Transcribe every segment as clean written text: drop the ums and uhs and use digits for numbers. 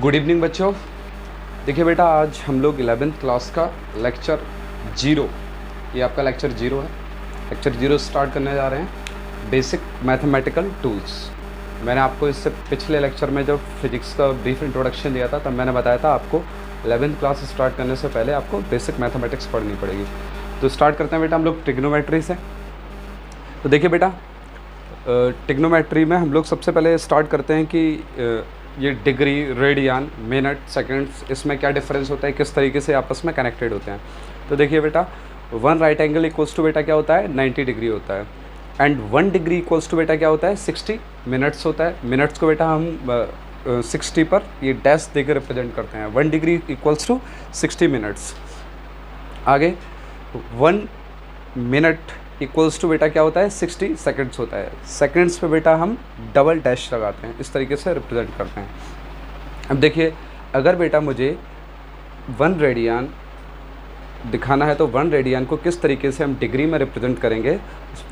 Good evening बच्चों। देखिए बेटा, आज हम लोग 11th क्लास का लेक्चर 0, ये आपका लेक्चर 0 है। लेक्चर 0 स्टार्ट करने जा रहे हैं, बेसिक मैथमेटिकल टूल्स। मैंने आपको इससे पिछले लेक्चर में जब फिजिक्स का ब्रीफ इंट्रोडक्शन दिया था तब मैंने बताया था आपको 11th क्लास स्टार्ट करने से पहले आपको बेसिक मैथमेटिक्स पढ़नी पड़ेगी। तो स्टार्ट करते हैं बेटा हम लोग ट्रिग्नोमेट्री से। तो देखिए बेटा, ट्रिग्नोमेट्री में हम लोग सबसे पहले स्टार्ट करते हैं कि ये डिग्री, रेडियन, मिनट, सेकंड्स, इसमें क्या डिफरेंस होता है, किस तरीके से आपस में कनेक्टेड होते हैं। तो देखिए बेटा, 1 राइट एंगल इक्वल्स टू बेटा क्या होता है, 90 डिग्री होता है। एंड 1 डिग्री इक्वल्स टू बेटा क्या होता है, 60 मिनट्स होता है। मिनट्स को बेटा हम 60 पर ये डैश देकर रिप्रेजेंट करते हैं। 1 डिग्री इक्वल्स टू 60 मिनट्स। आगे 1 मिनट इक्वल्स टू बेटा क्या होता है, 60 सेकंड्स होता है। सेकंड्स पे बेटा हम डबल डैश लगाते हैं, इस तरीके से रिप्रेजेंट करते हैं। अब देखिए, अगर बेटा मुझे 1 रेडियन दिखाना है तो 1 रेडियन को किस तरीके से हम डिग्री में रिप्रेजेंट करेंगे।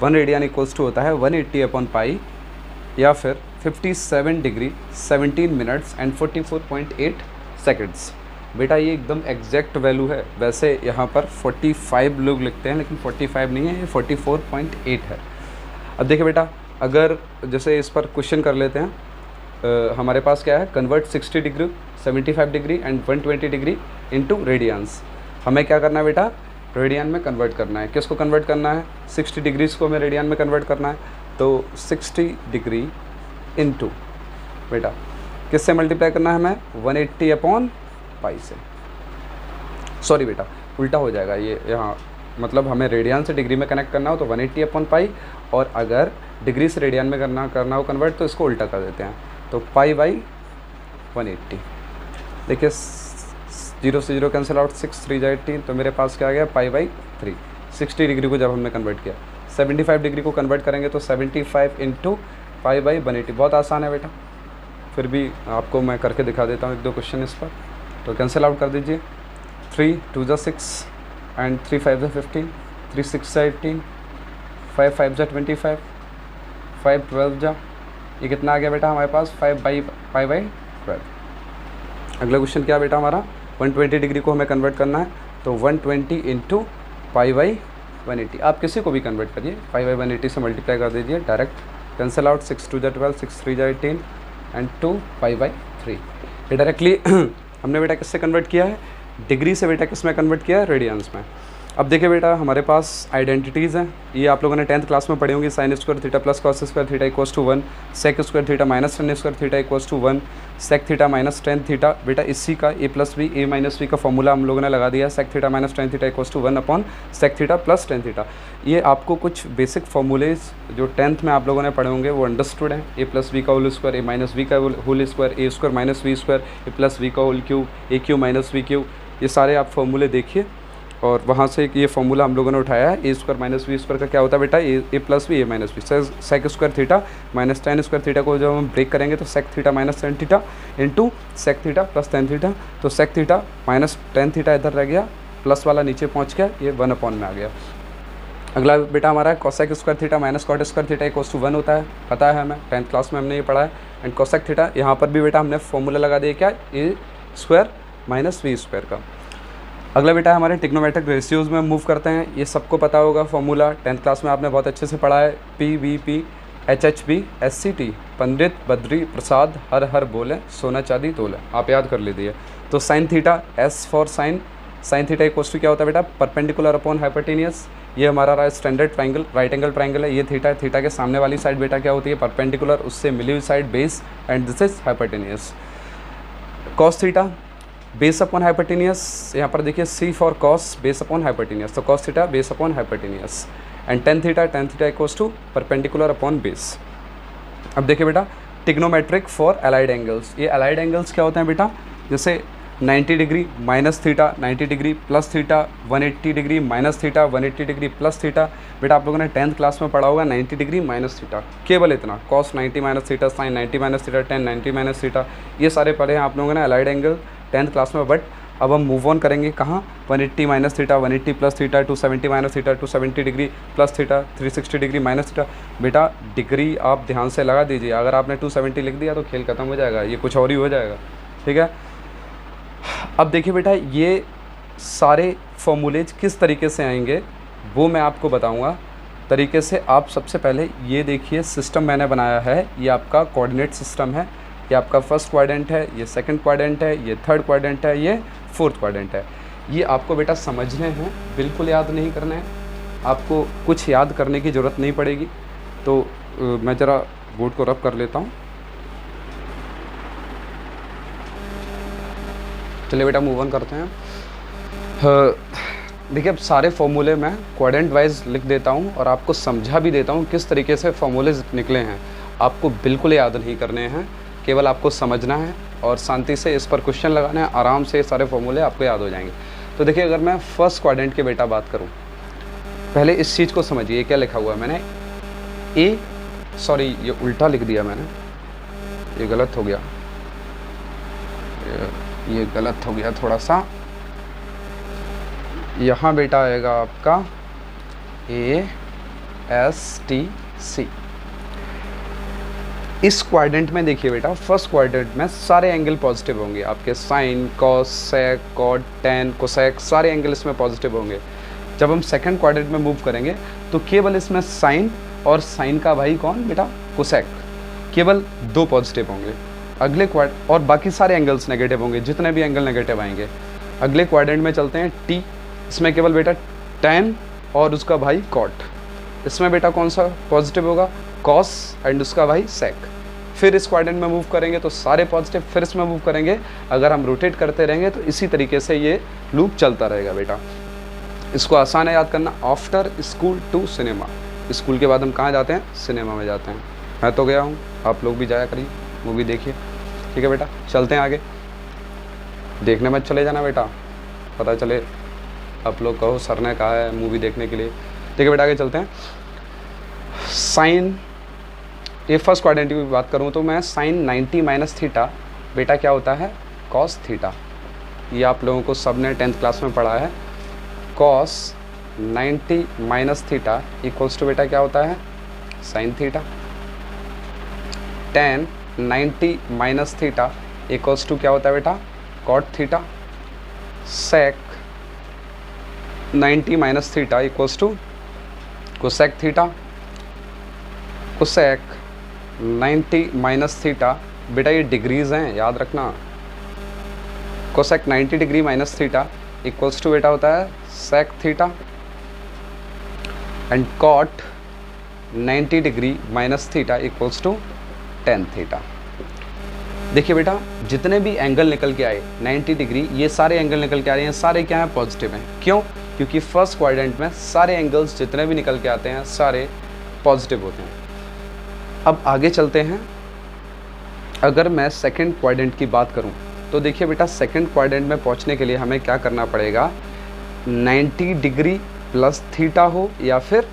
1 रेडियन इक्वल्स टू होता है 180/π या फिर 57 डिग्री 17 मिनट्स एंड 44.8 सेकंड्स। बेटा ये एकदम एग्जैक्ट वैल्यू है। वैसे यहाँ पर 45 लोग लिखते हैं, लेकिन 45 नहीं है, ये 44.8 है। अब देखिए बेटा, अगर जैसे इस पर क्वेश्चन कर लेते हैं, हमारे पास क्या है, convert 60 degree 75 degree and 120 degree into radiance. हमें क्या करना है बेटा, रेडियन में कन्वर्ट करना है। किसको कन्वर्ट करना है, 60 डिग्रीज़ को हमें रेडियन में कन्वर्ट करना है। तो 60 डिग्री इनटू बेटा किससे मल्टीप्लाई करना है हमें, 180/π से। सॉरी बेटा, उल्टा हो जाएगा ये यहाँ, मतलब हमें रेडियन से डिग्री में कनेक्ट करना हो तो 180/π, और अगर डिग्री से रेडियन में करना हो कन्वर्ट तो इसको उल्टा कर देते हैं। तो π/180। देखिए 0 से 0 कैंसिल आउट, 6 3 18, तो मेरे पास क्या आ गया, π/3। 60 डिग्री को जब हमने कन्वर्ट किया, 75 डिग्री को कन्वर्ट करेंगे तो 75 इंटू π/180। बहुत आसान है बेटा, फिर भी आपको मैं करके दिखा देता हूँ 1-2 क्वेश्चन इस पर। तो कैंसिल आउट कर दीजिए, 3 2 6 एंड 3 5 15, 3 6 18, 5 5 25, 5 12 जा, ये कितना आ गया बेटा हमारे पास, 5/12। अगला क्वेश्चन क्या बेटा हमारा, 120 डिग्री को हमें कन्वर्ट करना है, तो 120 इंटू π/180। आप किसी को भी कन्वर्ट करिए, π/180 से मल्टीप्लाई कर दीजिए डायरेक्ट। Cancel out, 6 2 12, 6 3 18 and 2 π/3। ये डायरेक्टली हमने बेटा किससे कन्वर्ट किया है, डिग्री से बेटा किस में कन्वर्ट किया है, रेडियंस में। अब देखिए बेटा, हमारे पास आइडेंटिटीज़ हैं, ये आप लोगों ने 10th क्लास में पढ़ी होंगी। sin square theta plus cos square theta equals to 1, sec square theta minus tan square theta equals to 1, sec theta minus tan theta. बेटा इसी का a+b a-b का फॉर्मूला हम लोगों ने लगा दिया है। sec theta minus tan theta equals to 1/sec theta plus tan theta. ये आपको कुछ बेसिक फॉर्मूलेज जो 10th में आप लोगों ने पढ़े होंगे वो अंडरस्टूड हैं। a+b का होल स्क्वायर, a-b का whole square, a square minus v square, a+v का whole cube, a³ minus v cube. ये सारे आप फॉर्मूले देखिए और वहाँ से ये फॉर्मूला हम लोगों ने उठाया है। A square minus b square का क्या होता है बेटा, a+b a-b। Sec square theta minus tan square theta को जब हम ब्रेक करेंगे तो sec theta minus tan theta into sec theta plus tan theta. तो sec theta minus tan theta इधर रह गया, प्लस वाला नीचे पहुँच गया, ये 1/में आ गया। अगला बेटा हमारा cosec square theta minus cot square theta equals to 1 होता है, पता है हमें, 10th क्लास में हमने ये पढ़ा है। एंड कोसेक थीटा, यहाँ पर भी बेटा हमने फॉर्मूला लगा दिया क्या, ए स्क्वायर माइनस वी स्क्वायर का। अगला बेटा हमारे ट्रिग्नोमेट्रिक रेशियोज़ में मूव करते हैं। ये सबको पता होगा फॉर्मूला, 10th क्लास में आपने बहुत अच्छे से पढ़ा है। PVP HHB SCT, Pandit Badri Prasad हर हर बोले, सोना चांदी तोले, आप याद कर लीजिए। तो sine theta, S for sine theta equals to क्या होता है बेटा, परपेंडिकुलर अपॉन हाइपोटेनियस। ये हमारा रहा standard triangle, right angle triangle है। ये थीटा है, थीटा के सामने वाली साइड बेटा क्या होती है, परपेंडिकुलर, उससे मिली हुई side base, and this is hypotenuse. Cos theta base upon hypotenuse, यहाँ पर देखिए C for cos, base upon hypotenuse, तो cos theta base upon hypotenuse. And tan theta equals to perpendicular upon base. अब देखिए बेटा, ट्रिग्नोमेट्रिक फॉर अलाइड एंगल्स। ये allied angles क्या होते हैं बेटा, जैसे 90 degree minus theta, 90 degree plus theta, 180 degree minus theta, 180 degree plus theta. बेटा आप लोगों ने 10th क्लास में पढ़ा होगा 90 डिग्री माइनस थीटा, केवल इतना, cos 90 minus theta, sine 90 minus theta, tan 90 minus theta, ये सारे पढ़े हैं आप लोगों ने अलाइड एंगल 10th क्लास में। बट अब हम मूव ऑन करेंगे कहाँ, 180 minus theta, 180 plus theta, 270 minus theta, 270 degree plus theta, 360 degree minus theta. बेटा डिग्री आप ध्यान से लगा दीजिए, अगर आपने 270 लिख दिया तो खेल खत्म हो जाएगा, ये कुछ और ही हो जाएगा। ठीक है। अब देखिए बेटा, ये सारे फॉर्मूलेज किस तरीके से आएंगे वो मैं आपको बताऊंगा तरीके से। आप सबसे पहले ये देखिए सिस्टम मैंने बनाया है, ये आपका कोऑर्डिनेट सिस्टम है, ये आपका फर्स्ट क्वाड्रेंट है, ये सेकंड क्वाड्रेंट है, ये थर्ड क्वाड्रेंट है, ये फोर्थ क्वाड्रेंट है। ये आपको बेटा समझने हैं, बिल्कुल याद नहीं करने हैं, आपको कुछ याद करने की ज़रूरत नहीं पड़ेगी। तो मैं ज़रा बोर्ड को रब कर लेता हूँ। चलिए बेटा मूव ऑन करते हैं। देखिए अब सारे फॉर्मूले मैं क्वाड्रेंट वाइज लिख देता हूँ और आपको समझा भी देता हूँ किस तरीके से फॉर्मूले निकले हैं। आपको बिल्कुल याद नहीं करने हैं, केवल आपको समझना है और शांति से इस पर क्वेश्चन लगाना है, आराम से सारे फॉर्मूले आपको याद हो जाएंगे। तो देखिए अगर मैं फर्स्ट क्वाड्रेंट की बेटा बात करूँ, पहले इस चीज़ को समझिए, क्या लिखा हुआ है मैंने, सॉरी ये उल्टा लिख दिया मैंने, ये गलत हो गया, ये गलत हो गया थोड़ा सा। यहाँ बेटा आएगा आपका ASTC। इस क्वाड्रेंट में देखिए बेटा, फर्स्ट क्वाड्रेंट में सारे एंगल पॉजिटिव होंगे आपके, साइन, कॉस, सेक, कॉट, टेन, कोसेक, सारे एंगल इसमें पॉजिटिव होंगे। जब हम सेकंड क्वाड्रेंट में मूव करेंगे तो केवल इसमें साइन और साइन का भाई कौन बेटा, कोसेक, केवल 2 पॉजिटिव होंगे। अगले और बाकी सारे एंगल्स नेगेटिव होंगे, जितने भी एंगल नेगेटिव आएंगे। अगले क्वाड्रेंट में चलते हैं टी, इसमें केवल बेटा टेन और उसका भाई कॉट। इसमें बेटा कौन सा पॉजिटिव होगा, कॉस एंड उसका भाई सेक। फिर इस क्वाड्रेंट में मूव करेंगे तो सारे पॉजिटिव, फिर इसमें मूव करेंगे, अगर हम रोटेट करते रहेंगे तो इसी तरीके से ये लूप चलता रहेगा बेटा। इसको आसान है याद करना, after school to cinema. School के बाद हम कहाँ जाते हैं, सिनेमा में जाते हैं। मैं तो गया हूँ, आप लोग भी जाया करिए, मूवी देखिए, ठीक है बेटा। चलते हैं आगे, देखने मत चले जाना बेटा, पता चले आप लोग कहो सर ने कहा है मूवी देखने के लिए। ठीक है बेटा, आगे चलते हैं। साइन, ये फर्स्ट क्वाड्रेंट की बात करूँ तो मैं साइन 90 माइनस थीटा बेटा क्या होता है, कॉस थीटा। ये आप लोगों को सब ने 10th क्लास में पढ़ा है। Cos 90 minus theta equals to बेटा क्या होता है, sine theta. Tan 90 minus theta equals to क्या होता है बेटा, cot theta. Sec 90 minus theta equals to cosec theta. Cosec 90 minus theta बेटा ये डिग्रीज हैं, याद रखना। Cosec 90 degree minus theta equals to बेटा होता है sec theta. And cot 90 degree minus theta equals to tan theta. देखिए बेटा जितने भी एंगल निकल के आए 90 डिग्री, ये सारे एंगल निकल के आ रहे हैं, सारे क्या हैं, पॉजिटिव हैं। क्यों, क्योंकि फर्स्ट क्वाड्रेंट में सारे एंगल्स जितने भी निकल के आते हैं सारे पॉजिटिव होते हैं। अब आगे चलते हैं। अगर मैं सेकंड क्वाड्रेंट की बात करूं तो देखिए बेटा सेकंड क्वाड्रेंट में पहुंचने के लिए हमें क्या करना पड़ेगा, 90 डिग्री प्लस थीटा हो या फिर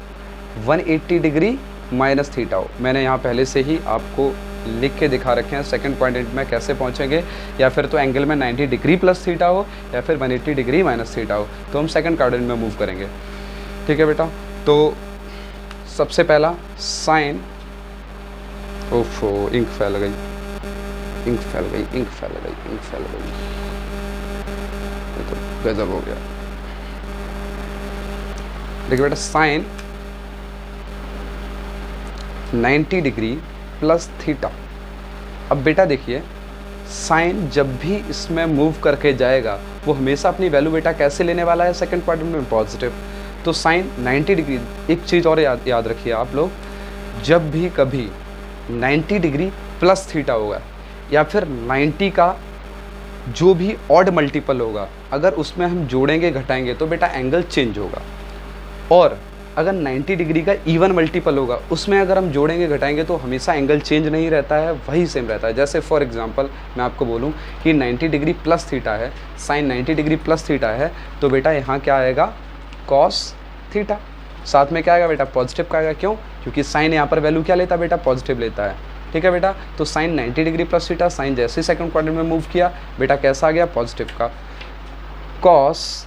180 डिग्री माइनस थीटा हो। मैंने यहाँ पहले से ही आपको लिख के दिखा रखे हैं सेकंड क्वाड्रेंट में कैसे पहुँचेंगे, या फिर तो एंगल में 90 डिग्री प्लस थीटा हो या फिर 180 डिग्री माइनस थीटा हो, तो हम सेकंड क्वाड्रेंट में मूव करेंगे। ठीक है बेटा, तो सबसे पहला साइन, ओफो इंक फैल गई, इंक फैल गई, इंक फैल गई, इंक फैल गई, ये तो गजब हो गया। देखिए बेटा साइन 90 डिग्री प्लस थीटा। अब बेटा देखिए साइन जब भी इसमें मूव करके जाएगा वो हमेशा अपनी वैल्यू बेटा कैसे लेने वाला है, सेकंड क्वाड्रेंट में पॉजिटिव। तो साइन 90 डिग्री, एक चीज़ और याद रखिए आप लोग, जब भी कभी 90 डिग्री प्लस थीटा होगा या फिर 90 का जो भी ऑड मल्टीपल होगा, अगर उसमें हम जोड़ेंगे घटाएंगे तो बेटा एंगल चेंज होगा। और अगर 90 डिग्री का इवन मल्टीपल होगा उसमें अगर हम जोड़ेंगे घटाएंगे तो हमेशा एंगल चेंज नहीं रहता है, वही सेम रहता है। जैसे फॉर एग्जांपल मैं आपको बोलूं कि 90 डिग्री प्लस थीटा है, साइन 90 डिग्री प्लस थीटा है, तो बेटा यहाँ क्या आएगा, कॉस थीटा। साथ में क्या आएगा बेटा, पॉजिटिव का आएगा। क्यों, क्योंकि साइन यहाँ पर वैल्यू क्या लेता है बेटा, पॉजिटिव लेता है। ठीक है बेटा, तो sine 90 degree plus theta, sine जैसे ही सेकंड क्वाड्रेंट में मूव किया बेटा कैसा आ गया, पॉजिटिव का। कॉस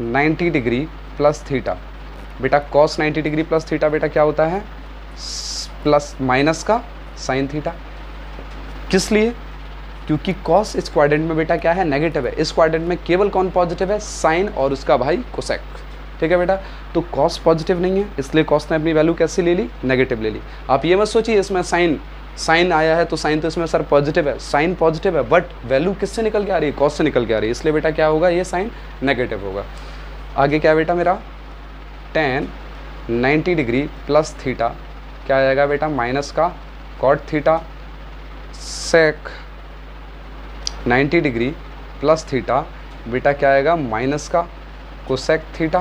90 डिग्री प्लस थीटा बेटा, कॉस 90 डिग्री प्लस थीटा बेटा क्या होता है, प्लस माइनस का साइन थीटा। किस लिए, क्योंकि कॉस इस क्वाड्रेंट में बेटा क्या है, नेगेटिव है। इस क्वाड्रेंट में केवल कौन पॉजिटिव है, साइन और उसका भाई कोसेक। ठीक है बेटा, तो कॉस पॉजिटिव नहीं है, इसलिए कॉस ने अपनी वैल्यू कैसे ले ली, नेगेटिव ले ली। आप ये मत सोचिए इसमें साइन आया है तो साइन तो इसमें सर पॉजिटिव है, साइन पॉजिटिव है, बट वैल्यू किससे निकल के आ रही है, कॉस से निकल के आ रही है, इसलिए बेटा क्या होगा, ये साइन नेगेटिव होगा। आगे क्या बेटा मेरा tan 90 डिग्री प्लस थीटा क्या आ जाएगा बेटा, माइनस का cot theta sec 90 degree plus theta बेटा क्या आएगा, माइनस का cosec theta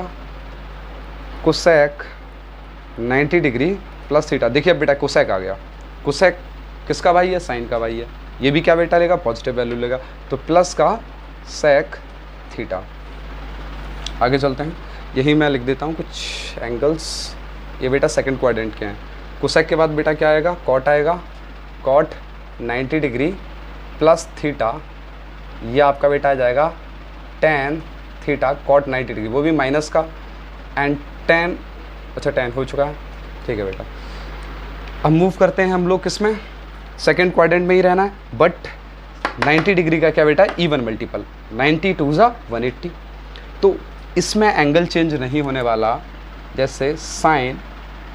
cosec 90 degree plus theta. देखिए अब बेटा कोसेक आ गया, कोसेक किसका भाई है, साइन का भाई है। ये भी क्या बेटा लेगा, पॉजिटिव वैल्यू लेगा, तो प्लस का सेक थीटा। आगे चलते हैं, यही मैं लिख देता हूँ कुछ एंगल्स। ये बेटा सेकंड क्वाड्रेंट के हैं। कोसेक के बाद बेटा क्या आएगा, कॉट आएगा, कॉट 90 डिग्री प्लस थीटा, ये आपका बेटा आ जाएगा tan थीटा कॉट 90 डिग्री, वो भी माइनस का, एंड tan, अच्छा tan हो चुका है, ठीक है बेटा। अब मूव करते हैं हम लोग किस में, सेकेंड क्वाड्रेंट में ही रहना है, बट 90 डिग्री का क्या बेटा, इवन मल्टीपल, 90 2 ज़ा 180, तो इसमें एंगल चेंज नहीं होने वाला। जैसे साइन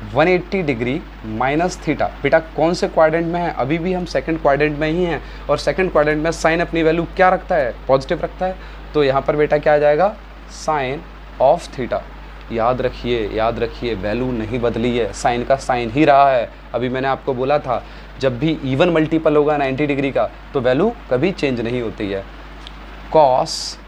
180 डिग्री माइनस थीटा, बेटा कौन से क्वाड्रेंट में है, अभी भी हम सेकंड क्वाड्रेंट में ही हैं, और सेकंड क्वाड्रेंट में साइन अपनी वैल्यू क्या रखता है, पॉजिटिव रखता है, तो यहाँ पर बेटा क्या आ जाएगा, साइन ऑफ थीटा। याद रखिए वैल्यू नहीं बदली है, साइन का साइन ही रहा है। अभी मैंने आपको बोला था जब भी इवन मल्टीपल होगा 90 डिग्री का तो वैल्यू कभी चेंज नहीं होती है। कॉस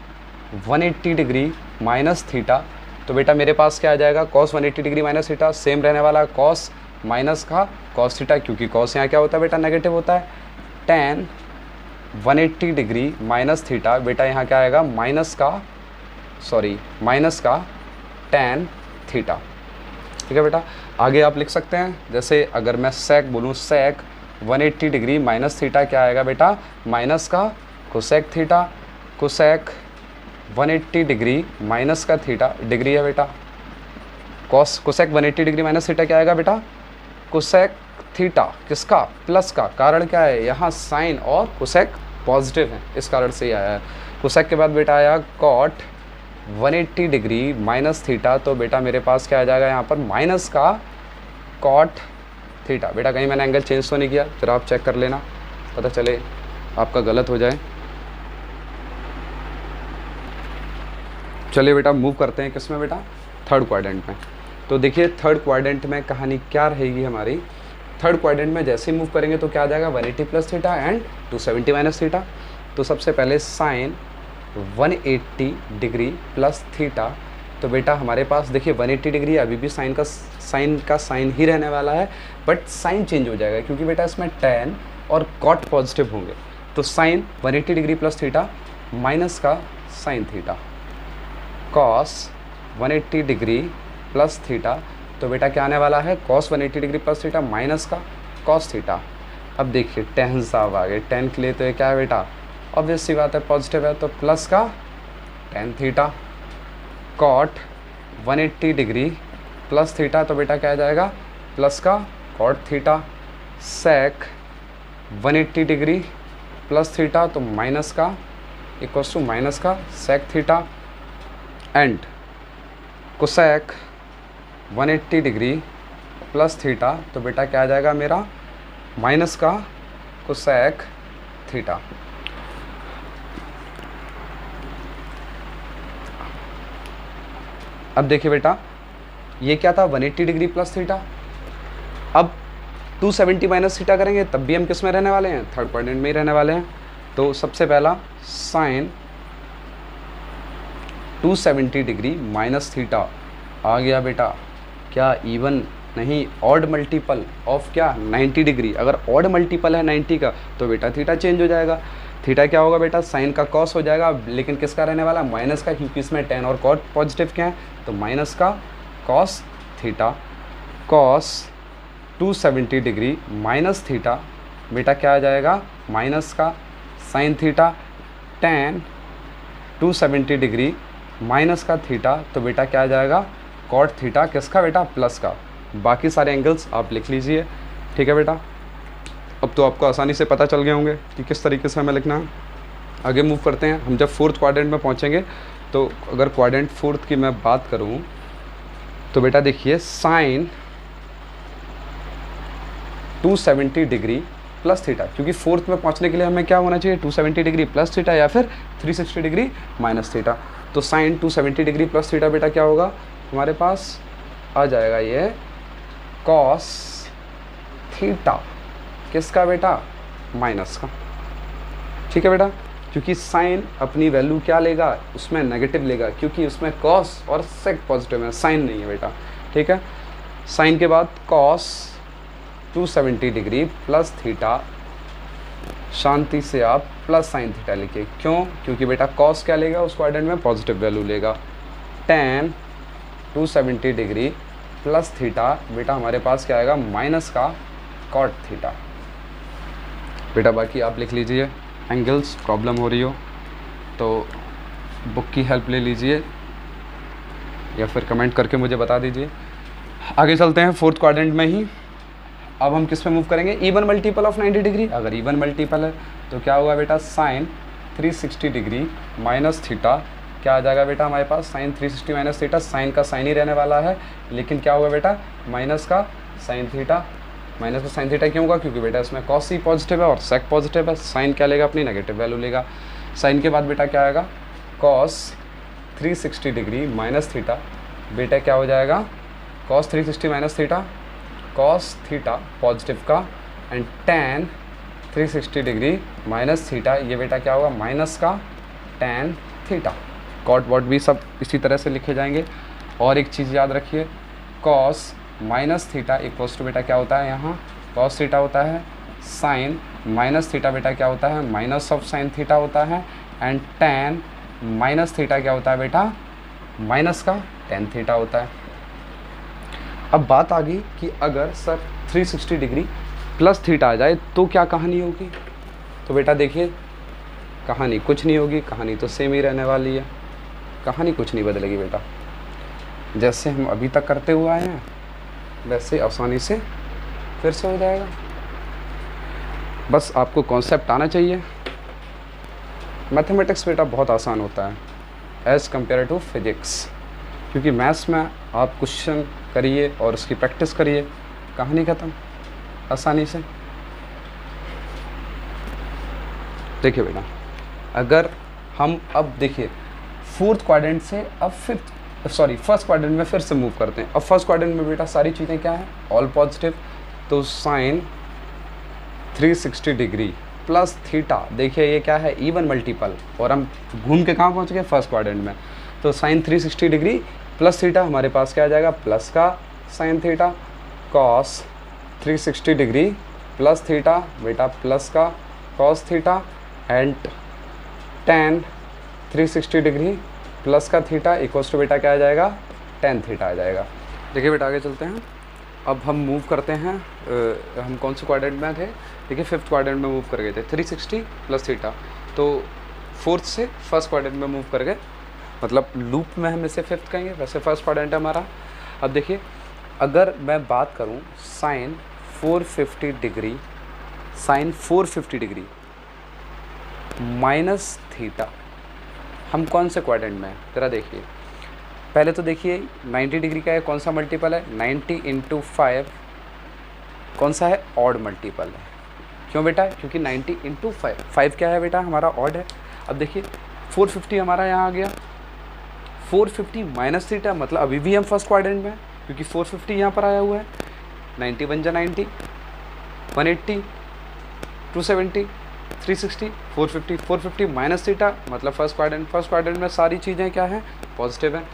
180 डिग्री माइनस थीटा, तो बेटा मेरे पास क्या आ जाएगा, cos 180 degree minus theta, same रहने वाला कॉस माइनस का कॉस थीटा, क्योंकि कॉस यहाँ क्या होता है बेटा, नेगेटिव होता है। tan 180 डिग्री माइनस थीटा, बेटा यहाँ क्या आएगा, माइनस का tan थीटा। ठीक है बेटा, आगे आप लिख सकते हैं, जैसे अगर मैं सेक बोलूँ, सेक 180 डिग्री माइनस थीटा क्या आएगा बेटा, माइनस का cosec theta, cosec 180 degree minus का थीटा, डिग्री है बेटा, कोसेक 180 डिग्री माइनस थीटा क्या आएगा बेटा, कोसेक थीटा किसका, प्लस का, कारण क्या है, यहाँ साइन और कोसेक पॉजिटिव है, इस कारण से ही आया है। कोसेक के बाद बेटा आया कॉट 180 डिग्री माइनस थीटा, तो बेटा मेरे पास क्या आ जाएगा यहाँ पर, माइनस का कॉट थीटा। बेटा कहीं मैंने एंगल चेंज तो नहीं किया, जरा आप चेक कर लेना, पता चले आपका गलत हो जाए। चलिए बेटा मूव करते हैं किस में बेटा, थर्ड क्वाड्रेंट में। तो देखिए थर्ड क्वाड्रेंट में कहानी क्या रहेगी हमारी, थर्ड क्वाड्रेंट में जैसे ही मूव करेंगे तो क्या आ जाएगा, 180 plus theta and 270 minus theta. तो सबसे पहले साइन 180 डिग्री प्लस थीटा, तो बेटा हमारे पास देखिए 180 डिग्री अभी भी साइन का साइन ही रहने वाला है, बट साइन चेंज हो जाएगा क्योंकि बेटा इसमें tan और कॉट पॉजिटिव होंगे। तो sine 180 degree plus theta minus का sine theta, cos 180 degree plus theta, तो बेटा क्या आने वाला है, cos 180 degree plus theta minus का कॉस थीटा। अब देखिए tan साहब आ गए, tan के लिए तो ये क्या है बेटा, ऑब्वियस सी बात है पॉजिटिव है, तो प्लस का tan theta, cot 180 degree plus theta, तो बेटा क्या आ जाएगा, प्लस का cot theta, sec 180 degree plus theta, तो माइनस का इक्वल्स टू माइनस का sec theta, and cosec 180 degree plus theta, तो बेटा क्या आ जाएगा मेरा, माइनस का कोसेक थीटा। अब देखिए बेटा ये क्या था, 180 डिग्री प्लस थीटा, अब 270 माइनस थीटा करेंगे तब भी हम किस में रहने वाले हैं, थर्ड क्वाड्रेंट में ही रहने वाले हैं। तो सबसे पहला साइन 270 डिग्री माइनस थीटा आ गया बेटा, क्या इवन नहीं, ऑड मल्टीपल ऑफ क्या, 90 डिग्री। अगर ऑड मल्टीपल है 90 का तो बेटा थीटा चेंज हो जाएगा, थीटा क्या होगा बेटा, साइन का कॉस हो जाएगा, लेकिन किसका रहने वाला, माइनस का, क्योंकि इसमें tan और कॉट पॉजिटिव क्या है, तो माइनस का cos theta, cos 270 degree minus theta, बेटा क्या आ जाएगा, माइनस का sine theta, tan 270 degree minus का थीटा, तो बेटा क्या आ जाएगा, कॉट थीटा किसका बेटा, प्लस का। बाकी सारे एंगल्स आप लिख लीजिए, ठीक है बेटा। अब तो आपको आसानी से पता चल गए होंगे कि किस तरीके से हमें लिखना है। आगे मूव करते हैं। हम जब फोर्थ क्वाड्रेंट में पहुंचेंगे तो अगर क्वाड्रेंट फोर्थ की मैं बात करूं तो बेटा देखिए साइन 270 डिग्री प्लस थीटा, क्योंकि फोर्थ में पहुंचने के लिए हमें क्या होना चाहिए, 270 डिग्री प्लस थीटा या फिर 360 डिग्री माइनस थीटा। तो साइन 270 डिग्री प्लस थीटा बेटा क्या होगा, हमारे पास आ जाएगा ये कॉस थीटा, किसका बेटा, माइनस का। ठीक है बेटा, क्योंकि साइन अपनी वैल्यू क्या लेगा, उसमें नेगेटिव लेगा, क्योंकि उसमें कॉस और सेक पॉजिटिव है, साइन नहीं है बेटा। ठीक है, साइन के बाद कॉस 270 डिग्री प्लस थीटा, शांति से आप प्लस साइन थीटा लिखिए। क्यों, क्योंकि बेटा कॉस क्या लेगा, उस क्वाड्रेंट में पॉजिटिव वैल्यू लेगा। tan 270 डिग्री प्लस थीटा बेटा हमारे पास क्या आएगा, माइनस का कॉट थीटा। बेटा बाकी आप लिख लीजिए, एंगल्स प्रॉब्लम हो रही हो तो बुक की हेल्प ले लीजिए या फिर कमेंट करके मुझे बता दीजिए। आगे चलते हैं फोर्थ क्वाड्रेंट में ही। अब हम किस पे मूव करेंगे, इवन मल्टीपल ऑफ 90 डिग्री। अगर इवन मल्टीपल है तो क्या होगा बेटा, साइन 360 डिग्री माइनस थीटा, क्या आ जाएगा बेटा हमारे पास, साइन 360 माइनस थीटा, साइन का साइन ही रहने वाला है, लेकिन क्या होगा बेटा, माइनस का साइन थीटा। माइनस का साइन थीटा क्यों होगा, क्योंकि बेटा इसमें कॉस ही पॉजिटिव है और सेक पॉजिटिव है, साइन क्या लेगा, अपनी नेगेटिव वैल्यू लेगा। साइन के बाद बेटा क्या आएगा, कॉस 360 डिग्री माइनस थीटा, बेटा क्या हो जाएगा, cos 360 minus theta, cos theta positive का, and tan 360 degree minus theta, ये बेटा क्या होगा, माइनस का tan थीटा। कॉट वॉट भी सब इसी तरह से लिखे जाएंगे। और एक चीज़ याद रखिए, cos minus theta equals to बेटा क्या होता है, यहाँ कॉस थीटा होता है, साइन माइनस थीटा बेटा क्या होता है, माइनस ऑफ साइन थीटा होता है, एंड tan माइनस थीटा क्या होता है बेटा, माइनस का tan थीटा होता है। अब बात आ गई कि अगर सर 360 डिग्री प्लस थीटा आ जाए तो क्या कहानी होगी। तो बेटा देखिए, कहानी कुछ नहीं होगी, कहानी तो सेम ही रहने वाली है, कहानी कुछ नहीं बदलेगी बेटा। जैसे हम अभी तक करते हुए आए हैं वैसे आसानी से फिर से हो जाएगा। बस आपको कॉन्सेप्ट आना चाहिए। मैथमेटिक्स बेटा बहुत आसान होता है एज़ कम्पेयर टू फिजिक्स, क्योंकि मैथ्स में आप क्वेश्चन करिए और उसकी प्रैक्टिस करिए, कहानी ख़त्म आसानी से। देखिए बेटा, अगर हम अब देखिए फोर्थ क्वाड्रेंट से अब फर्स्ट क्वाड्रेंट में फिर से मूव करते हैं। अब फर्स्ट क्वाड्रेंट में बेटा सारी चीज़ें क्या हैं, ऑल पॉजिटिव। तो साइन 360 डिग्री प्लस थीटा, देखिए ये क्या है, इवन मल्टीपल, और हम घूम के कहाँ पहुँच गए, फर्स्ट क्वाड्रेंट में। तो साइन 360 डिग्री प्लस थीटा हमारे पास क्या आ जाएगा, प्लस का sine theta, cos 360 degree plus theta बेटा प्लस का cos theta, and tan 360 degree plus का थीटा इक्वल्स टू बेटा क्या आ जाएगा, tan थीटा आ जाएगा। देखिए बेटा आगे चलते हैं। अब हम मूव करते हैं, हम कौन से क्वाड्रेंट में थे, देखिए फिफ्थ क्वाड्रेंट में मूव कर गए थे, 360 प्लस थीटा। तो फोर्थ से फर्स्ट क्वाड्रेंट में मूव कर गए, मतलब लूप में हम इसे फिफ्थ कहेंगे, वैसे फर्स्ट क्वाड्रेंट है हमारा। अब देखिए, अगर मैं बात करूं sine 450 degree, sine 450 degree minus theta, हम कौन से क्वाड्रेंट में हैं ज़रा देखिए। पहले तो देखिए 90 डिग्री का है, कौन सा मल्टीपल है, 90 × 5 कौन सा है, ऑड मल्टीपल है। क्यों बेटा, क्योंकि 90 × 5, 5 क्या है बेटा, हमारा ऑड है। अब देखिए 450 हमारा यहाँ आ गया, 450 माइनस थीटा, मतलब अभी भी हम फर्स्ट क्वाड्रेंट में हैं, क्योंकि 450 यहाँ पर आया हुआ है। 90 बन जा 90, 180, 270, 360, 450, 450 माइनस थीटा, मतलब फर्स्ट क्वाड्रेंट में सारी चीज़ें क्या हैं, पॉजिटिव हैं।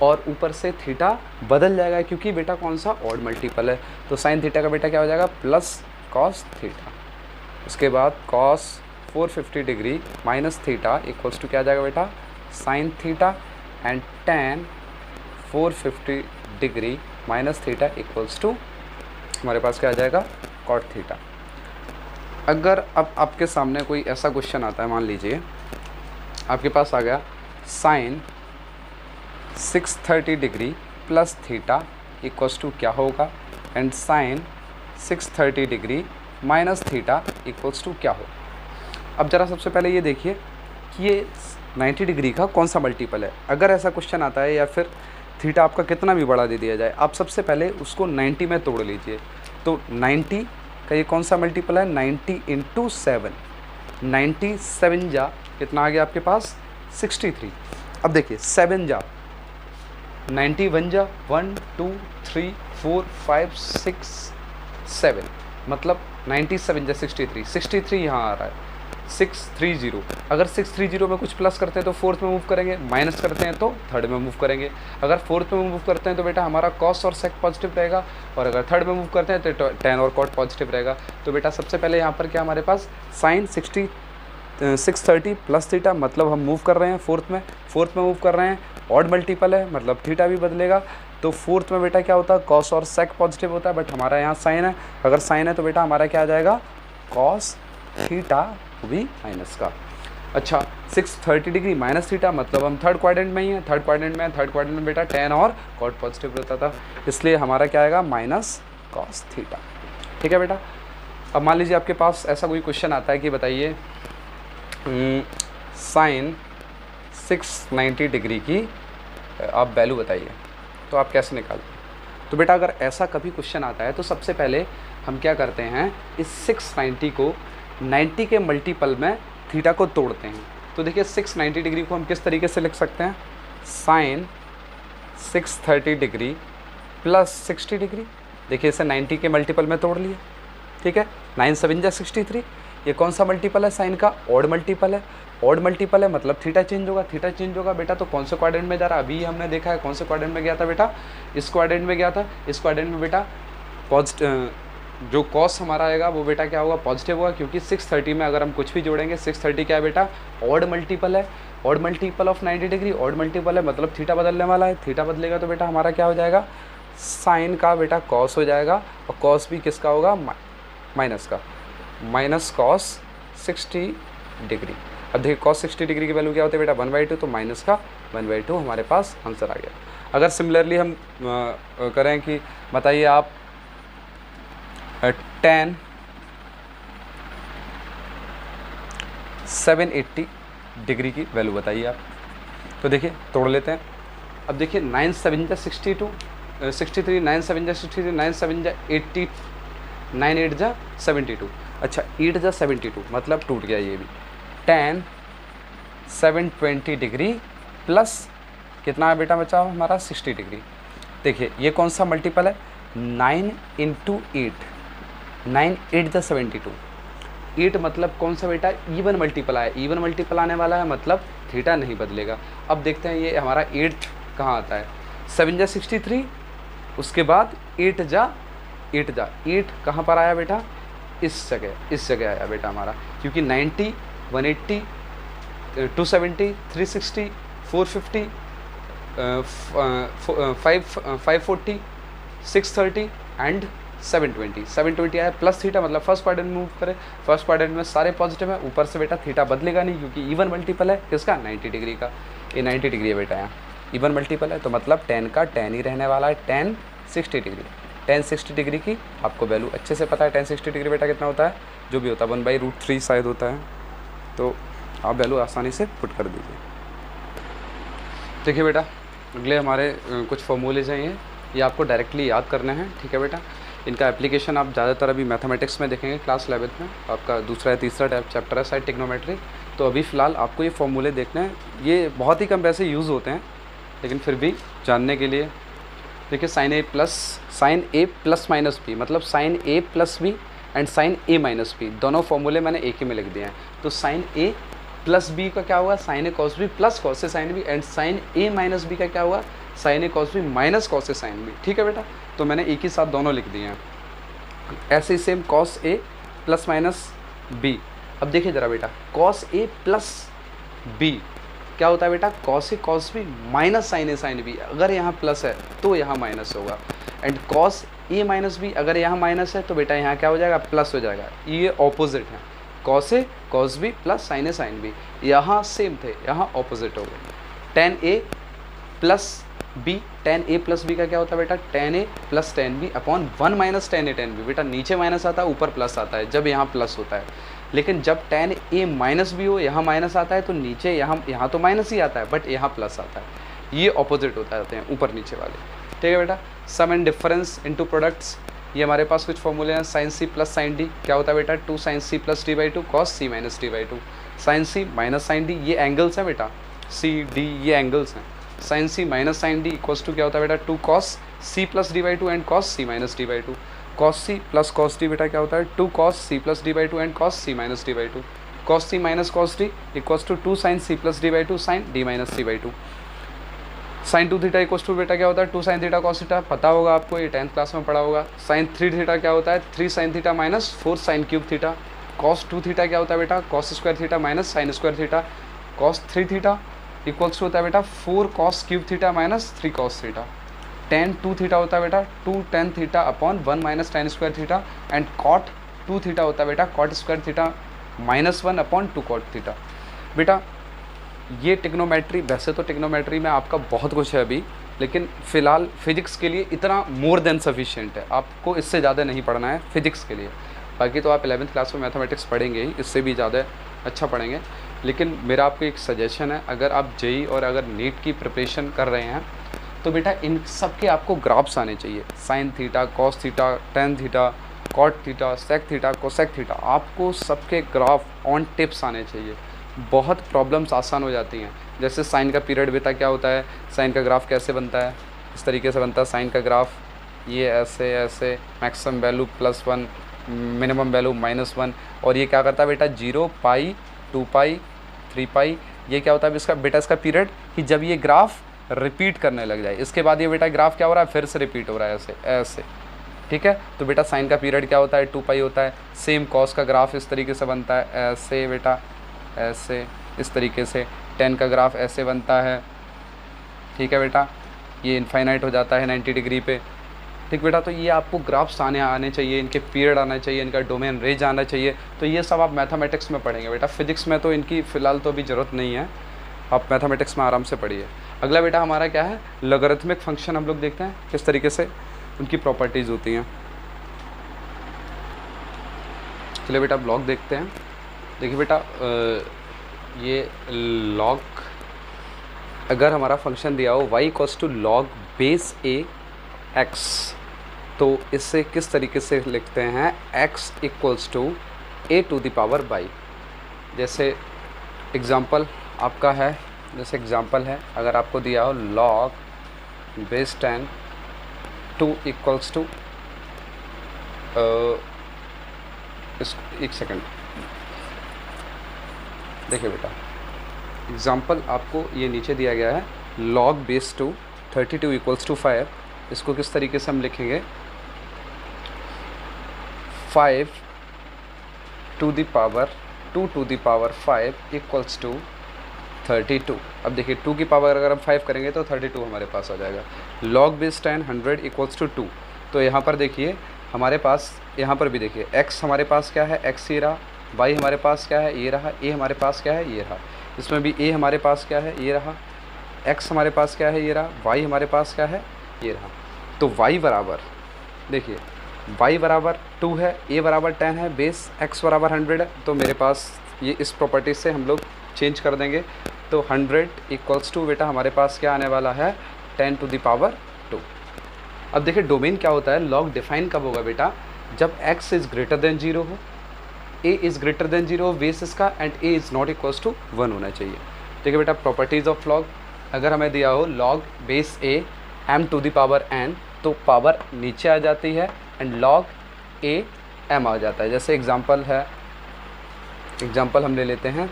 और ऊपर से थीटा बदल जाएगा, क्योंकि बेटा कौन सा, ऑड मल्टीपल है। तो साइन थीटा का बेटा क्या हो जाएगा, प्लस कॉस थीटा। उसके बाद cos 450 degree minus theta equals to क्या आ जाएगा बेटा, sine theta, and tan 450 degree minus theta equals to हमारे पास क्या आ जाएगा, कॉट थीटा। अगर अब आपके सामने कोई ऐसा क्वेश्चन आता है, मान लीजिए आपके पास आ गया sine 630 degree plus theta equals to क्या होगा, and sine 630 degree minus theta equals to क्या हो। अब ज़रा सबसे पहले ये देखिए कि ये 90 डिग्री का कौन सा मल्टीपल है। अगर ऐसा क्वेश्चन आता है या फिर थीटा आपका कितना भी बड़ा दे दिया जाए, आप सबसे पहले उसको 90 में तोड़ लीजिए। तो 90 का ये कौन सा मल्टीपल है, 90 इंटू 7, 97 जा कितना आ गया आपके पास 63। अब देखिए 7 जा 91 जा 1 2 3 4 5 6 7, मतलब 97 जा 63, 63 यहाँ आ रहा है 630। अगर 630 में कुछ प्लस करते हैं तो फोर्थ में मूव करेंगे, माइनस करते हैं तो थर्ड में मूव करेंगे। अगर फोर्थ में मूव करते हैं तो बेटा हमारा कॉस और सेक पॉजिटिव रहेगा, और अगर थर्ड में मूव करते हैं तो टेन और कॉट पॉजिटिव रहेगा। तो बेटा सबसे पहले यहाँ पर क्या हमारे पास साइन 630 प्लस थीटा, मतलब हम मूव कर रहे हैं फोर्थ में मूव कर रहे हैं, ऑड मल्टीपल है मतलब थीटा भी बदलेगा। तो फोर्थ में बेटा क्या होता है, कॉस और सेक पॉजिटिव होता है, बट हमारा यहाँ साइन है। अगर साइन है तो बेटा हमारा क्या आ जाएगा, कॉस थीटा भी माइनस का। अच्छा 630 डिग्री माइनस थीटा, मतलब हम थर्ड क्वाड्रेंट में ही हैं, थर्ड क्वाड्रेंट में बेटा टेन और कॉट पॉजिटिव रहता था, इसलिए हमारा क्या आएगा माइनस कॉस थीटा। ठीक है बेटा। अब मान लीजिए आपके पास ऐसा कोई क्वेश्चन आता है कि बताइए साइन 690 डिग्री की आप वैल्यू बताइए, तो आप कैसे निकालते हैं। तो बेटा अगर ऐसा कभी क्वेश्चन आता है तो सबसे पहले हम क्या करते हैं, इस 690 को 90 के मल्टीपल में थीटा को तोड़ते हैं। तो देखिए 690 डिग्री को हम किस तरीके से लिख सकते हैं, साइन 630 डिग्री प्लस 60 डिग्री। देखिए इसे 90 के मल्टीपल में तोड़ लिया, ठीक है, 9 7 जा 63। ये कौन सा मल्टीपल है, साइन का ऑड मल्टीपल है, ऑड मल्टीपल है मतलब थीटा चेंज होगा, बेटा तो कौन से क्वाड्रेंट में जा रहा है, अभी हमने देखा है कौन से क्वाड्रेंट में गया था बेटा, इस क्वाड्रेंट में गया था। इस क्वाड्रेंट में बेटा पॉजिटिव जो कॉस हमारा आएगा वो बेटा क्या होगा, पॉजिटिव होगा, क्योंकि 630 में अगर हम कुछ भी जोड़ेंगे, 630 क्या है बेटा, ऑड मल्टीपल है, odd multiple of 90 degree, odd multiple है मतलब थीटा बदलने वाला है, थीटा बदलेगा तो बेटा हमारा क्या हो जाएगा, साइन का बेटा कॉस हो जाएगा, और कॉस भी किसका होगा, माइनस का, माइनस कॉस 60 डिग्री। अब देखिए कॉस 60 डिग्री की वैल्यू क्या होती है बेटा 1/2, तो माइनस का 1/2 हमारे पास आंसर आ गया। अगर सिमिलरली हम करें कि बताइए आप tan 780 डिग्री की वैल्यू बताइए आप। तो देखिए तोड़ लेते हैं। अब देखिए 9 7 जा 62 63, 9 7 जा 63, 9 7 जा 80, 9 8 जा 72। अच्छा 8 जा 72 मतलब टूट गया ये भी। tan 720 डिग्री प्लस कितना बेटा बचा हमारा 60 डिग्री। देखिए ये कौन सा मल्टीपल है, 9 इंटू 8, 9 8 जा 72। 8 मतलब कौन सा बेटा, इवन मल्टीपल आया, इवन मल्टीपल आने वाला है मतलब थीटा नहीं बदलेगा। अब देखते हैं ये हमारा 8 कहाँ आता है, 7 जा 63, उसके बाद 8 जा 8 कहाँ पर आया बेटा, इस जगह आया बेटा हमारा, क्योंकि 90 180 270 360 450 540 630 एंड 720 आया प्लस थीटा, मतलब फर्स्ट क्वाड्रेंट में मूव करें, फर्स्ट क्वाड्रेंट में सारे पॉजिटिव है, ऊपर से बेटा थीटा बदलेगा नहीं क्योंकि इवन मल्टीपल है किसका, 90 डिग्री का। ये 90 डिग्री है बेटा, यहाँ इवन मल्टीपल है तो मतलब tan का tan ही रहने वाला है, tan 60 डिग्री। tan 60 डिग्री की आपको वैल्यू अच्छे से पता है, tan 60 डिग्री बेटा कितना होता है, जो भी होता है 1/√3 शायद होता है, तो आप वैल्यू आसानी से पुट कर दीजिए। देखिए बेटा अगले हमारे कुछ फॉर्मूलेज हैं, ये आपको डायरेक्टली याद करने हैं, ठीक है बेटा। इनका एप्लीकेशन आप ज़्यादातर अभी मैथमेटिक्स में देखेंगे, क्लास 11th में आपका दूसरा या तीसरा चैप्टर है शायद ट्रिग्नोमेट्री। तो अभी फ़िलहाल आपको ये फॉर्मूले देखने हैं, ये बहुत ही कम वैसे यूज़ होते हैं लेकिन फिर भी जानने के लिए। देखिए sine A plus minus B, मतलब sine A plus B and sine A minus B, दोनों फॉर्मूले मैंने एक ही में लिख दिए हैं। तो साइन ए प्लस बी का क्या हुआ, sine A cos B plus cos A sine B, and sine A minus B का क्या हुआ, sine A cos B minus cos A sine B. ठीक है बेटा, तो मैंने एक ही साथ दोनों लिख दिए हैं। ऐसे ही same cos A plus minus B. अब देखिए ज़रा बेटा, कॉस ए प्लस बी क्या होता है बेटा, कॉस ए कॉस बी माइनस साइन ए साइन बी। अगर यहाँ प्लस है तो यहाँ माइनस होगा, and cos A minus B अगर यहाँ माइनस है तो बेटा यहाँ क्या हो जाएगा, प्लस हो जाएगा। ये ऑपोजिट है, कॉस ए कॉस बी प्लस साइन ए साइन बी, यहाँ सेम थे, यहाँ ऑपोजिट हो गए। tan a plus b tan a plus b का क्या होता है बेटा, tan a plus tan b upon 1 minus tan a tan b. बेटा नीचे माइनस आता है, ऊपर प्लस आता है जब यहाँ प्लस होता है, लेकिन जब टेन ए माइनस बी हो, यहाँ माइनस आता है तो नीचे यहाँ तो माइनस ही आता है बट यहाँ प्लस आता है। ये ऑपोजिट होता रहते हैं ऊपर नीचे वाले। ठीक है बेटा। Sum and difference into products, ये हमारे पास कुछ फॉर्मूले हैं। Sine C plus sine D क्या होता है बेटा, 2 sine C plus D by 2 cos C minus D by 2। Sine C minus sine D, ये एंगल्स हैं बेटा, सी डी ये एंगल्स हैं। Sine C minus sine D equals to क्या होता है बेटा, 2 cos C plus D by 2 and cos C minus D by 2। Cos C plus cos D बेटा क्या होता है, 2 cos C plus D by 2 and cos C minus D by 2। Cos C minus cos D equals to 2 sine C plus D by 2 sine D minus C by 2। Sine 2 theta equals to बेटा क्या होता है, 2 sign theta cos theta, पता होगा आपको, ये 10th class में पढ़ा होगा। साइन 3 थीटा क्या होता है, 3 sine theta minus 4 sine cube theta. Cos 2 theta क्या होता है बेटा, cos square theta minus sine square theta. Cos 3 theta equals to होता है बेटा 4 cos cube theta minus 3 cos theta. Tan 2 theta होता है बेटा 2 tan theta upon 1 minus tan square theta. And cot 2 theta होता है बेटा cot square theta minus 1 upon 2 cot theta. बेटा ये टिग्नोमेट्री, वैसे तो टिग्नोमेट्री में आपका बहुत कुछ है अभी, लेकिन फ़िलहाल फिजिक्स के लिए इतना मोर देन सफिशिएंट है, आपको इससे ज़्यादा नहीं पढ़ना है फिजिक्स के लिए। बाकी तो आप 11th क्लास में मैथमेटिक्स पढ़ेंगे ही, इससे भी ज़्यादा अच्छा पढ़ेंगे। लेकिन मेरा आपको एक सजेशन है, अगर आप जेई और अगर नीट की प्रिपरेशन कर रहे हैं तो बेटा इन सब के आपको ग्राफ्स आने चाहिए। Sine theta, cos theta, tan theta, cot theta, sec theta, cosec theta, आपको सबके ग्राफ ऑन टिप्स आने चाहिए। बहुत प्रॉब्लम्स आसान हो जाती हैं। जैसे साइन का पीरियड बेटा क्या होता है, साइन का ग्राफ कैसे बनता है, इस तरीके से बनता है साइन का ग्राफ, ये ऐसे ऐसे, मैक्सिमम वैल्यू +1, मिनिमम वैल्यू -1। और ये क्या करता है बेटा, 0 पाई 2 पाई 3 पाई। ये क्या होता है इसका बेटा, इसका पीरियड कि जब ये ग्राफ रिपीट करने लग जाए, इसके बाद ये बेटा ग्राफ क्या हो रहा है, फिर से रिपीट हो रहा है ऐसे ऐसे। ठीक है, तो बेटा साइन का पीरियड क्या होता है, 2 पाई होता है। सेम कॉस का ग्राफ इस तरीके से बनता है ऐसे बेटा, ऐसे इस तरीके से। टेन का ग्राफ ऐसे बनता है। ठीक है बेटा, ये इनफाइनाइट हो जाता है 90 डिग्री पे। ठीक बेटा, तो ये आपको ग्राफ्स आने चाहिए, इनके पीरियड आना चाहिए, इनका डोमेन रेंज आना चाहिए। तो ये सब आप मैथमेटिक्स में पढ़ेंगे बेटा, फिजिक्स में तो इनकी फ़िलहाल तो अभी ज़रूरत नहीं है, आप मैथमेटिक्स में आराम से पढ़िए। अगला बेटा हमारा क्या है, लॉगरिथमिक फंक्शन। हम लोग देखते हैं किस तरीके से उनकी प्रॉपर्टीज़ होती हैं। चलिए बेटा ब्लॉक देखते हैं। देखिए बेटा ये लॉग, अगर हमारा फंक्शन दिया हो y equals to log base a x, तो इससे किस तरीके से लिखते हैं, x equals to a to the power y। जैसे एग्ज़ाम्पल आपका है, जैसे एग्ज़ाम्पल है, अगर आपको दिया हो लॉग बेस 10 2 इक्वल्स टू, एक सेकंड देखिए बेटा, एग्ज़ाम्पल आपको ये नीचे दिया गया है, लॉग बेस 2 32 इक्वल्स टू 5। इसको किस तरीके से हम लिखेंगे, 5 to the power 2 to the power 5 equals to 32। अब देखिए 2 की पावर अगर हम 5 करेंगे तो 32 हमारे पास आ जाएगा। Log base 10 100 equals to 2। तो यहाँ पर देखिए हमारे पास, यहाँ पर भी देखिए x हमारे पास क्या है, x ये रहा, y हमारे पास क्या है, ये रहा, a हमारे पास क्या है, ये रहा। इसमें भी a हमारे पास क्या है, ये रहा, x हमारे पास क्या है, ये रहा, y हमारे पास क्या है, ये रहा। तो y बराबर, देखिए y बराबर 2 है, a बराबर 10 है, बेस x बराबर 100 है। तो मेरे पास ये इस प्रॉपर्टी से हम लोग चेंज कर देंगे। तो 100 इक्वल्स टू बेटा हमारे पास क्या आने वाला है, 10 टू द पावर 2। अब देखिए डोमेन क्या होता है, लॉग डिफाइन कब होगा बेटा, जब x इज़ ग्रेटर देन 0 हो, a is greater than 0 base इसका, and a is not equals to 1 होना चाहिए। ठीक है बेटा, प्रॉपर्टीज़ ऑफ लॉग, अगर हमें दिया हो log base a m to the power n, तो पावर नीचे आ जाती है एंड लॉग a m आ जाता है। जैसे एग्जांपल है, एग्जांपल हम ले लेते हैं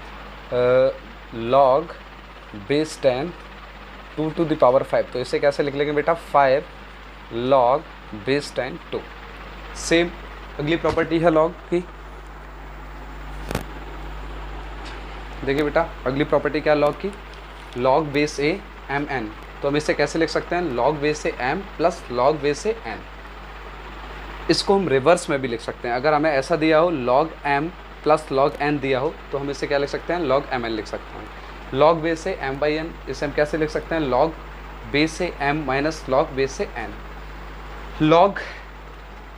log base 10 2 to the power 5। तो इसे कैसे लिख लेंगे बेटा, 5 लॉग बेस 10 2। सेम अगली प्रॉपर्टी है लॉग की, देखिए बेटा अगली प्रॉपर्टी क्या है लॉग की, log base A M N. तो हम इसे कैसे लिख सकते हैं, log base A M plus log base A N. इसको हम रिवर्स में भी लिख सकते हैं, अगर हमें ऐसा दिया हो log M plus log N दिया हो, तो हम इसे क्या लिख सकते हैं, लॉग एम एन लिख सकते हैं। Log base A M by N, इसे हम कैसे लिख सकते हैं, लॉग बेस से m माइनस लॉग बेस से n। लॉग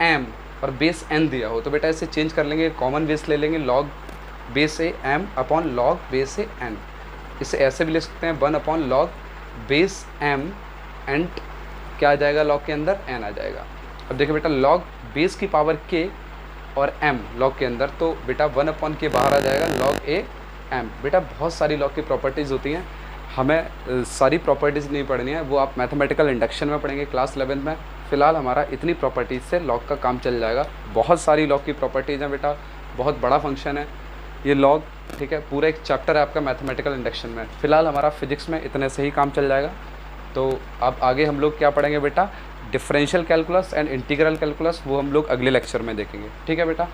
m और बेस n दिया हो तो बेटा इसे चेंज कर लेंगे, कॉमन बेस ले लेंगे, लॉग बेस से m अपॉन लॉग बेस से n। इसे ऐसे भी लिख सकते हैं 1 upon log base m and क्या आ जाएगा लॉग के अंदर, n आ जाएगा। अब देखिए बेटा लॉग बेस की पावर k और m लॉग के अंदर, तो बेटा 1 अपॉन के बाहर आ जाएगा लॉग a m। बेटा बहुत सारी लॉग की प्रॉपर्टीज़ होती हैं, हमें सारी प्रॉपर्टीज़ नहीं पढ़नी है, वो आप मैथमेटिकल इंडक्शन में पढ़ेंगे क्लास 11 में। फ़िलहाल हमारा इतनी प्रॉपर्टीज़ से लॉग का काम चल जाएगा। बहुत सारी लॉग की प्रॉपर्टीज़ हैं बेटा, बहुत बड़ा फंक्शन है ये लॉग, ठीक है। पूरा एक चैप्टर है आपका मैथमेटिकल इंडक्शन में। फ़िलहाल हमारा फिजिक्स में इतने से ही काम चल जाएगा। तो अब आगे हम लोग क्या पढ़ेंगे बेटा, differential calculus and integral calculus, वो हम लोग अगले लेक्चर में देखेंगे, ठीक है बेटा।